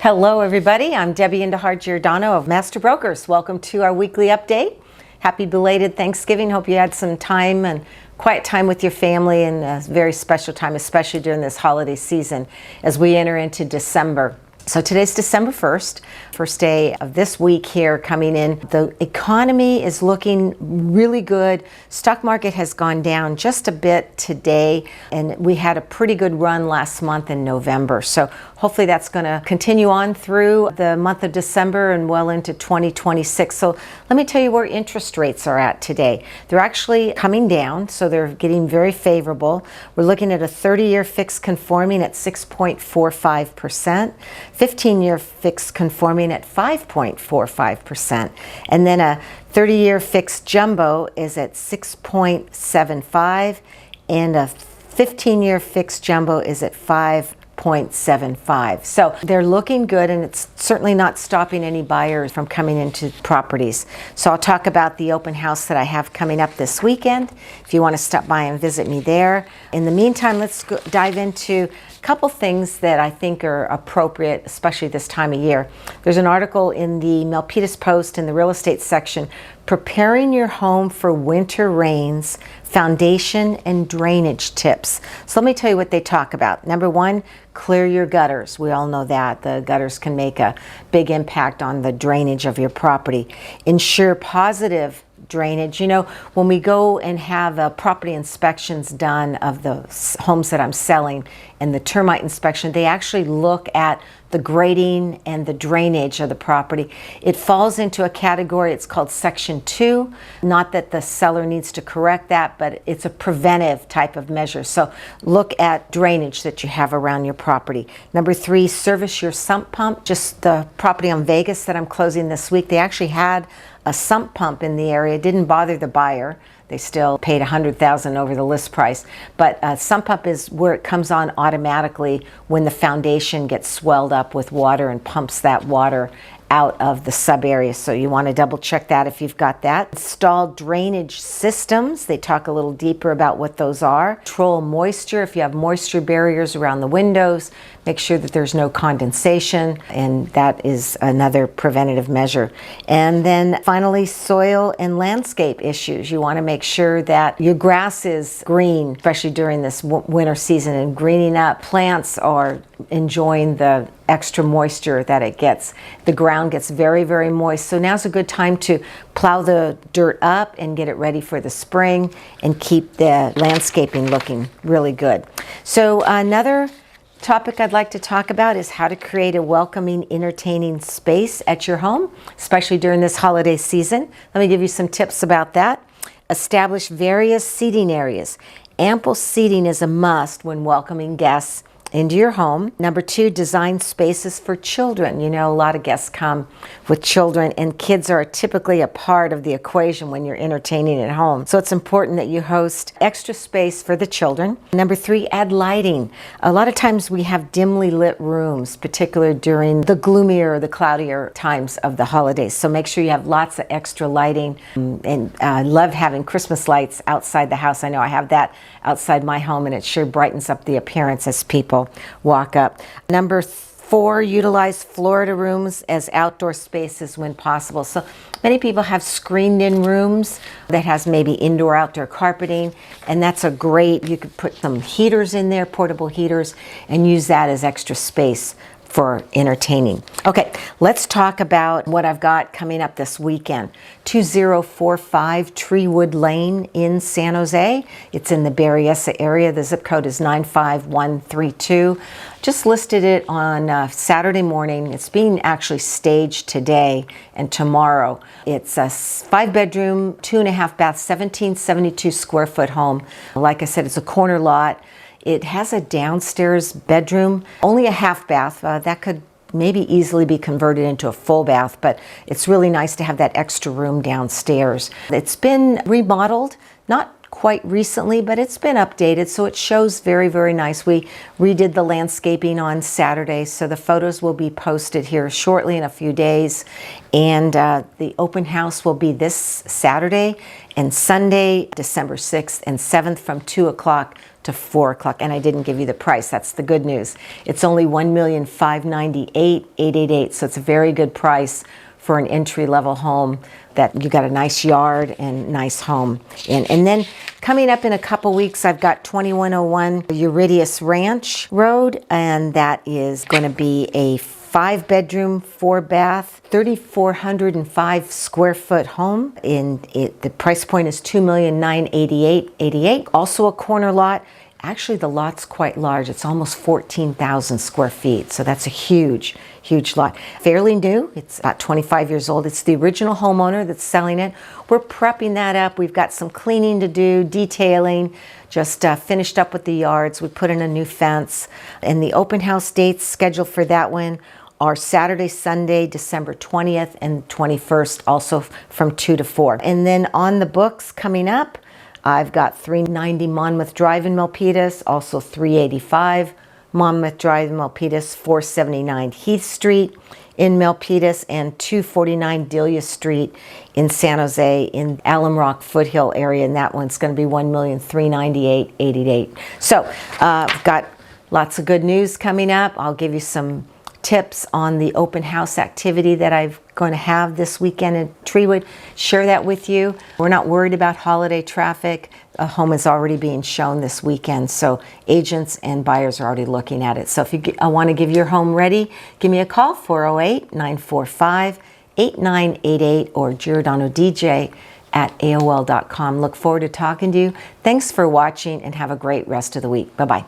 Hello everybody, I'm Debbie Indihar Giordano of Master Brokers. Welcome to our weekly update. Happy belated Thanksgiving. Hope you had some time and quiet time with your family, and a very special time, especially during this holiday season as we enter into December. So today's December 1st, first day of this week here coming in. The economy is looking really good. Stock market has gone down just a bit today, and we had a pretty good run last month in November. So hopefully that's going to continue on through the month of December and well into 2026. So let me tell you where interest rates are at today. They're actually coming down, so they're getting very favorable. We're looking at a 30-year fixed conforming at 6.45%. 15-year fixed conforming at 5.45%. And then a 30-year fixed jumbo is at 6.75, and a 15-year fixed jumbo is at 5.75. So they're looking good, and it's certainly not stopping any buyers from coming into properties. So I'll talk about the open house that I have coming up this weekend if you want to stop by and visit me there. In the meantime, let's dive into a couple things that I think are appropriate, especially this time of year. There's an article in the Milpitas Post in the real estate section, preparing your home for winter rains, foundation and drainage tips. So let me tell you what they talk about. Number one, clear your gutters. We all know that the gutters can make a big impact on the drainage of your property. Ensure positive drainage. You know, when we go and have property inspections done of the homes that I'm selling and the termite inspection, they actually look at the grading and the drainage of the property. It falls into a category, it's called Section 2. Not that the seller needs to correct that, but it's a preventive type of measure. So look at drainage that you have around your property. Number three, service your sump pump. Just the property on Vegas that I'm closing this week, they actually had a sump pump in the area. It didn't bother the buyer. They still paid $100,000 over the list price. But a sump pump is where it comes on automatically when the foundation gets swelled up with water and pumps that water out of the sub area. So you want to double check that if you've got that. Install drainage systems. They talk a little deeper about what those are. Control moisture. If you have moisture barriers around the windows, make sure that there's no condensation, and that is another preventative measure. And then finally, soil and landscape issues. You want to make sure that your grass is green, especially during this winter season, and greening up. Plants are enjoying the extra moisture that it gets. The ground gets very, very moist. So now's a good time to plow the dirt up and get it ready for the spring and keep the landscaping looking really good. So another topic I'd like to talk about is how to create a welcoming, entertaining space at your home, especially during this holiday season. Let me give you some tips about that. Establish various seating areas. Ample seating is a must when welcoming guests into your home. Number two, design spaces for children. You know, a lot of guests come with children, and kids are typically a part of the equation when you're entertaining at home. So it's important that you host extra space for the children. Number three, add lighting. A lot of times we have dimly lit rooms, particularly during the gloomier or the cloudier times of the holidays. So make sure you have lots of extra lighting. And I love having Christmas lights outside the house. I know I have that outside my home, and it sure brightens up the appearance as people walk up. Number four, utilize Florida rooms as outdoor spaces when possible. So many people have screened in rooms that has maybe indoor outdoor carpeting, and that's a great, you could put some heaters in there, portable heaters, and use that as extra space for entertaining. Okay, let's talk about what I've got coming up this weekend. 2045 Treewood Lane in San Jose. It's in the Berryessa area. The zip code is 95132. Just listed it on Saturday morning. It's being actually staged today and tomorrow. It's a 5-bedroom, 2.5 bath, 1772 square foot home. Like I said, it's a corner lot. It has a downstairs bedroom, only a half bath. That could maybe easily be converted into a full bath, but it's really nice to have that extra room downstairs. It's been remodeled, not quite recently, but it's been updated, so it shows very, very nice. We redid the landscaping on Saturday, so the photos will be posted here shortly in a few days. And the open house will be this Saturday and Sunday, December 6th and 7th from 2 o'clock to 4 o'clock. And I didn't give you the price. That's the good news. It's only $1,598,888. So it's a very good price for an entry-level home that you got a nice yard and nice home in. And then coming up in a couple weeks, I've got 2101 Uridias Ranch Road, and that is going to be a 5-bedroom, 4-bath, 3,405 square foot home. The price point is $2,988,888. Also a corner lot. Actually, the lot's quite large. It's almost 14,000 square feet. So that's a huge, huge lot. Fairly new. It's about 25 years old. It's the original homeowner that's selling it. We're prepping that up. We've got some cleaning to do, detailing, just finished up with the yards. We put in a new fence. And the open house dates scheduled for that one are Saturday, Sunday, December 20th and 21st, also from 2 to 4. And then on the books coming up, I've got 390 Monmouth Drive in Milpitas, also 385 Monmouth Drive in Milpitas, 479 Heath Street in Milpitas, and 249 Delia Street in San Jose in Alum Rock Foothill area, and that one's going to be $1,398,888. So I've got lots of good news coming up. I'll give you some tips on the open house activity that I'm going to have this weekend in Treewood. Share that with you. We're not worried about holiday traffic. A home is already being shown this weekend, so agents and buyers are already looking at it. So if you want to give your home ready, give me a call, 408-945-8988 or giordanodj@aol.com. Look forward to talking to you. Thanks for watching and have a great rest of the week. Bye-bye.